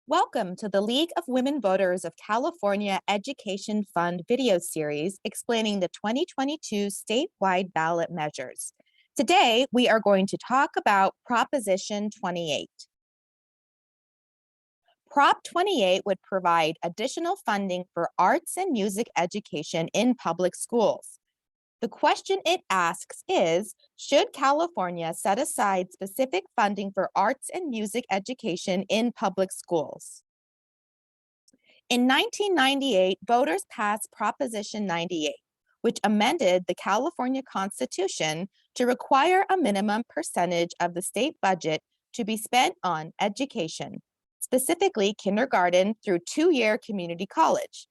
Welcome to the League of Women Voters of California Education Fund video series explaining the 2022 statewide ballot measures. Today, we are going to talk about Proposition 28. Prop 28 would provide additional funding for arts and music education in public schools. The question it asks is, should California set aside specific funding for arts and music education in public schools? In 1998, voters passed Proposition 98, which amended the California Constitution to require a minimum percentage of the state budget to be spent on education, specifically kindergarten through two-year community college.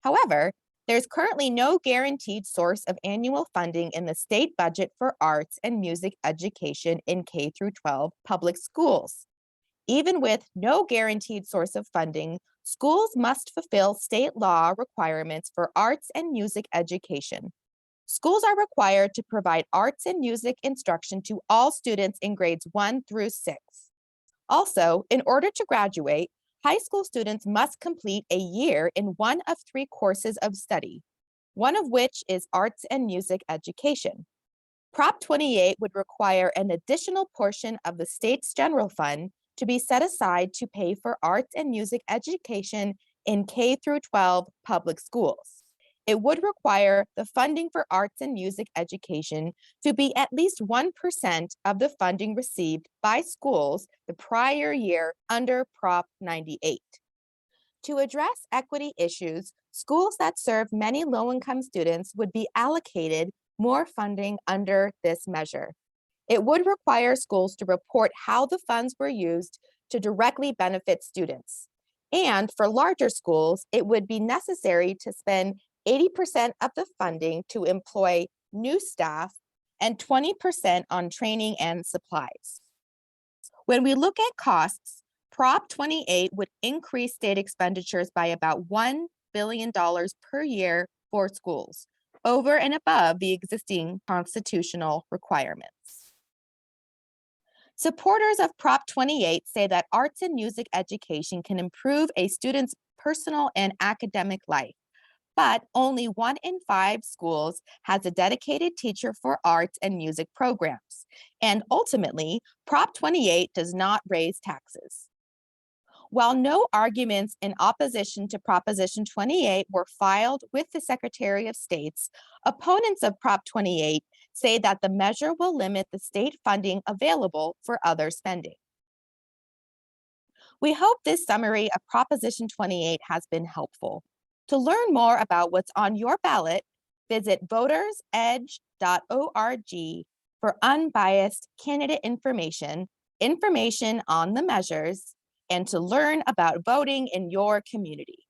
However, there's currently no guaranteed source of annual funding in the state budget for arts and music education in K through 12 public schools. Even with no guaranteed source of funding, schools must fulfill state law requirements for arts and music education. Schools are required to provide arts and music instruction to all students in grades 1 through 6. Also, in order to graduate, high school students must complete a year in one of three courses of study, one of which is arts and music education. Prop 28 would require an additional portion of the state's general fund to be set aside to pay for arts and music education in K through 12 public schools. It would require the funding for arts and music education to be at least 1% of the funding received by schools the prior year under Prop 98. To address equity issues, schools that serve many low-income students would be allocated more funding under this measure. It would require schools to report how the funds were used to directly benefit students. And for larger schools, it would be necessary to spend 80% of the funding to employ new staff and 20% on training and supplies. When we look at costs, Prop 28 would increase state expenditures by about $1 billion per year for schools, over and above the existing constitutional requirements. Supporters of Prop 28 say that arts and music education can improve a student's personal and academic life, but only 1 in 5 schools has a dedicated teacher for arts and music programs. And ultimately, Prop 28 does not raise taxes. While no arguments in opposition to Proposition 28 were filed with the Secretary of State's, opponents of Prop 28 say that the measure will limit the state funding available for other spending. We hope this summary of Proposition 28 has been helpful. To learn more about what's on your ballot, visit votersedge.org for unbiased candidate information, information on the measures, and to learn about voting in your community.